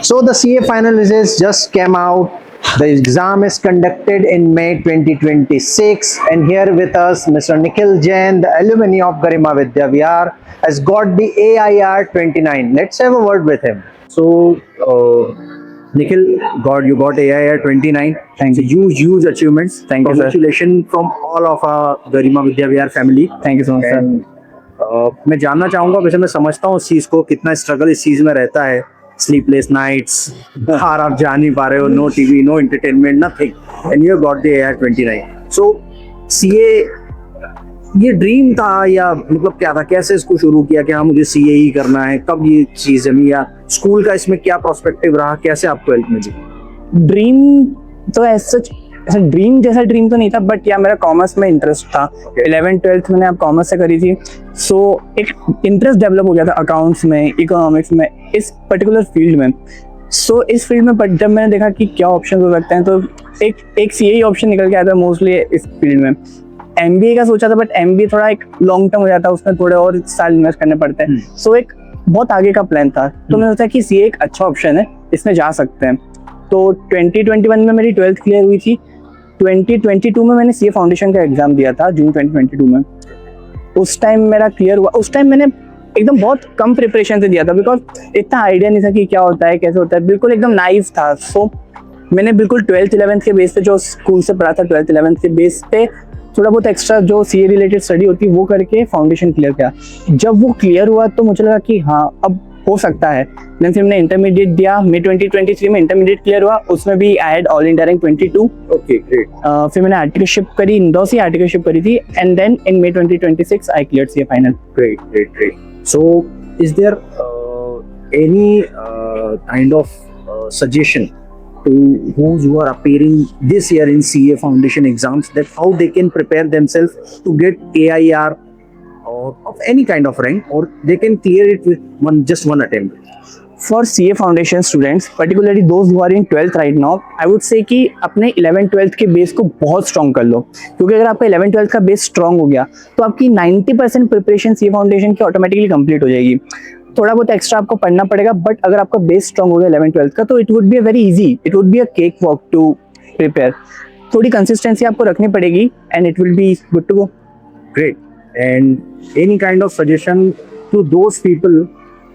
So the CA final results just came out. The exam is conducted in May 2026, and here with us, Mr. Nikhil Jain, the alumni of Garima Vidya Vihar, has got the AIR 29. Let's have a word with him. So, Nikhil, you got AIR 29. Thank you. Huge achievements. Thank you, sir. Congratulations from all of our Garima Vidya Vihar family. Thank you so much sir. And, मैं जानना चाहूंगा, वैसे मैं समझता हूँ इस चीज को, कितना स्ट्रगल इस चीज में रहता है. स्लीपलेस नाइट्स, बाहर आप जा नहीं पा रहे हो, no TV, no entertainment, nothing, and you got the AIR 29. So CA ये ड्रीम था या मतलब क्या था, कैसे इसको शुरू किया, क्या मुझे सीए ही करना है, कब ये चीज जमी, या स्कूल का इसमें क्या प्रोस्पेक्टिव रहा, कैसे आप 12th में जी? ड्रीम तो ऐसा ड्रीम जैसा ड्रीम तो नहीं था, बट या मेरा कॉमर्स में इंटरेस्ट था. 11th 12th मैंने अब कॉमर्स से करी थी, सो एक इंटरेस्ट डेवलप हो गया था अकाउंट्स में, इकोनॉमिक्स में, इस पर्टिकुलर फील्ड में. सो इस फील्ड में बट जब मैंने देखा कि क्या ऑप्शन हो सकते हैं, तो एक CA ऑप्शन निकल के आया था मोस्टली इस फील्ड में. MBA का सोचा था, बट MBA थोड़ा एक लॉन्ग टर्म हो जाता है, उसमें थोड़े और साल इन्वेस्ट करने पड़ते हैं. सो एक बहुत आगे का प्लान था, तो मैंने सोचा कि CA एक अच्छा ऑप्शन है, इसमें जा सकते हैं. तो 2021 में मेरी 12th क्लियर हुई थी. 2022 में मैंने CA फाउंडेशन का एग्जाम दिया था, जून 2022 में. उस टाइम मेरा क्लियर हुआ. उस टाइम मैंने एकदम बहुत कम प्रिपरेशन से दिया था, बिकॉज इतना आइडिया नहीं था कि क्या होता है, कैसे होता है, बिल्कुल एकदम नाइव था. सो मैंने बिल्कुल 12th 11th के बेस पे, जो स्कूल से पढ़ा था 12th 11th के बेस पे, थोड़ा बहुत एक्स्ट्रा जो CA रिलेटेड स्टडी होती है वो करके फाउंडेशन क्लियर किया. जब वो क्लियर हुआ तो मुझे लगा कि हाँ अब हो सकता है. देन फिर मैंने इंटरमीडिएट दिया. मई 2023 में इंटरमीडिएट क्लियर हुआ, उसमें भी I had all India rank 22. Okay, great. फिर मैंने आर्टिकलशिप करी, इंदौर से आर्टिकलशिप करी थी, and then in May 2026 I cleared CA final. Great. So, is there any kind of suggestion to those who are appearing this year in CA Foundation exams, that how they can prepare themselves to get AIR or of any kind of rank, or they can clear it with just one attempt? For CA foundation students, particularly those who are in 12th right now, I would say कि अपने 11th 12th के base को बहुत strong कर लो. क्योंकि अगर आपका 11th 12th का बेस स्ट्रॉन्ग हो गया तो आपकी 90% प्रिपरेशन CA फाउंडेशन की ऑटोमेटिकली कंप्लीट हो जाएगी. थोड़ा बहुत एक्स्ट्रा आपको पढ़ना पड़ेगा, बट अगर आपका बेस स्ट्रॉन्ग हो गया 11th 12th का, तो it would be a very easy, it would be a cake walk to prepare. थोड़ी कंसिस्टेंसी आपको रखनी पड़ेगी, and it will be good to go. Great. And any kind of suggestion to those people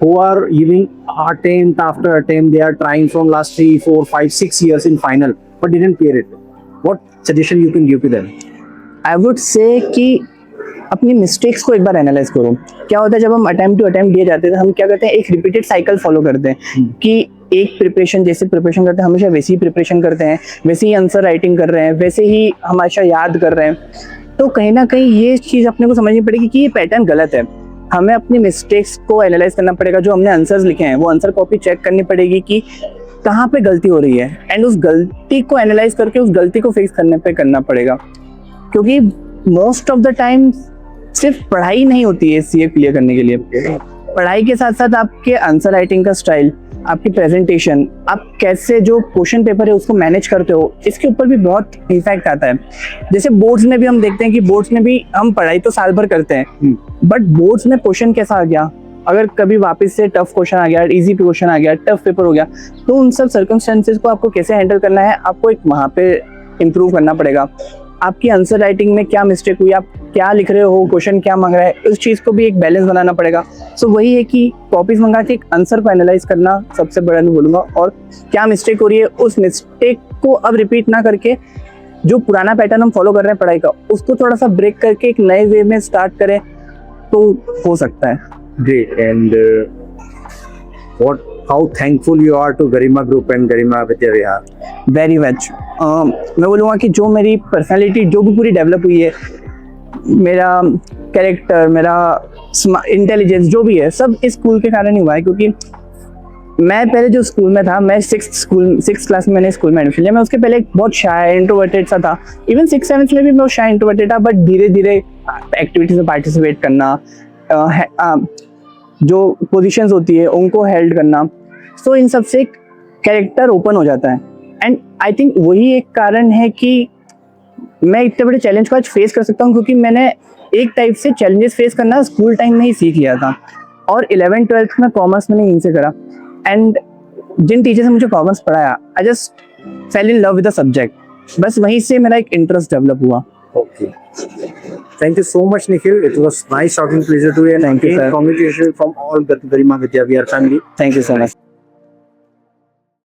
who are giving attempt after attempt, they are trying from last 3, 4, 5, 6 years in final but didn't clear it? What suggestion you can give to them? I would say कि अपनी mistakes को एक बार analyse करो. क्या होता है जब हम अटेम्प्ट टू अटेम्प्ट दिए जाते हैं, तो हम क्या करते हैं, एक रिपीटेड साइकिल फॉलो करते हैं कि एक प्रिपरेशन जैसे प्रिपरेशन करते हैं, हमेशा वैसे ही प्रिपरेशन करते हैं, वैसे ही आंसर राइटिंग कर रहे हैं, वैसे ही हमेशा याद कर रहे हैं. तो कहीं ना कहीं ये चीज़ अपने को समझनी पड़ेगी कि ये पैटर्न गलत है. हमें अपनी मिस्टेक्स को एनालाइज करना पड़ेगा. जो हमने आंसर्स लिखे हैं वो आंसर कॉपी चेक करनी पड़ेगी कि कहाँ पे गलती हो रही है, एंड उस गलती को एनालाइज करके उस गलती को फिक्स करने पे करना पड़ेगा. क्योंकि मोस्ट ऑफ द टाइम सिर्फ पढ़ाई नहीं होती है CA क्लियर करने के लिए. पढ़ाई के साथ साथ आपके आंसर राइटिंग का स्टाइल, आपकी प्रेजेंटेशन, आप कैसे जो क्वेश्चन पेपर है उसको मैनेज करते हो, इसके ऊपर भी बहुत इफेक्ट आता है. जैसे बोर्ड्स में भी हम देखते हैं कि बोर्ड्स में भी हम पढ़ाई तो साल भर करते हैं, बट बोर्ड्स में क्वेश्चन कैसा आ गया, अगर कभी वापस से टफ क्वेश्चन आ गया, इजी क्वेश्चन आ गया, टफ पेपर हो गया, तो उन सब सर्कमस्टेंसेस को आपको कैसे हैंडल करना है, आपको एक वहाँ पे इम्प्रूव करना पड़ेगा. आपकी आंसर राइटिंग में क्या मिस्टेक हुई, आप क्या लिख रहे हो, क्वेश्चन क्या मांग रहा है, उस चीज़ को भी एक बैलेंस बनाना पड़ेगा. सो वही है कि कॉपीज मंगा के एक आंसर को एनालाइज करना सबसे बड़ा मैं बोलूँगा, और क्या मिस्टेक हो रही है उस मिस्टेक को अब रिपीट ना करके जो पुराना पैटर्न हम फॉलो कर रहे हैं पढ़ाई का, उसको थोड़ा सा ब्रेक करके एक नए वे में स्टार्ट करें तो हो सकता है. Great. And how thankful you are to Garima Group and Garima Vidya Vihar? Very much. मैं बोलूँगा कि जो मेरी पर्सनैलिटी जो भी पूरी डेवलप हुई है, मेरा कैरेक्टर, मेरा इंटेलिजेंस जो भी है, सब इस स्कूल के कारण ही हुआ है. क्योंकि मैं पहले जो स्कूल में था, मैं 6th क्लास में मैंने स्कूल में एडमिशन लिया. मैं उसके पहले बहुत शाय इंट्रोवर्टेड सा था. इवन 6th 7th में भी मैं शाय इंट्रोवर्टेड था, बट धीरे धीरे एक्टिविटीज में पार्टिसिपेट करना, जो पोजीशंस होती है उनको हेल्ड करना, सो इन सब से कैरेक्टर ओपन हो जाता है. एंड आई थिंक वही एक कारण है कि मैं इतने बड़े चैलेंज को आज फेस कर सकता हूँ, क्योंकि मैंने एक टाइप से चैलेंजेस फेस करना स्कूल टाइम में ही सीख लिया था, और 11th 12th में कॉमर्स मैंने यहीं से करा. एंड जिन टीचर ने मुझे कॉमर्स पढ़ाया, I just fail in love with the subject. बस वहीं से मेरा एक इंटरेस्ट डेवलप हुआ। Okay. Thank you so much, Nikhil. It was nice talking. Pleasure to you. And Thank you, again, sir. congratulations from all Garima Vidya Vihar family. Thank you so much.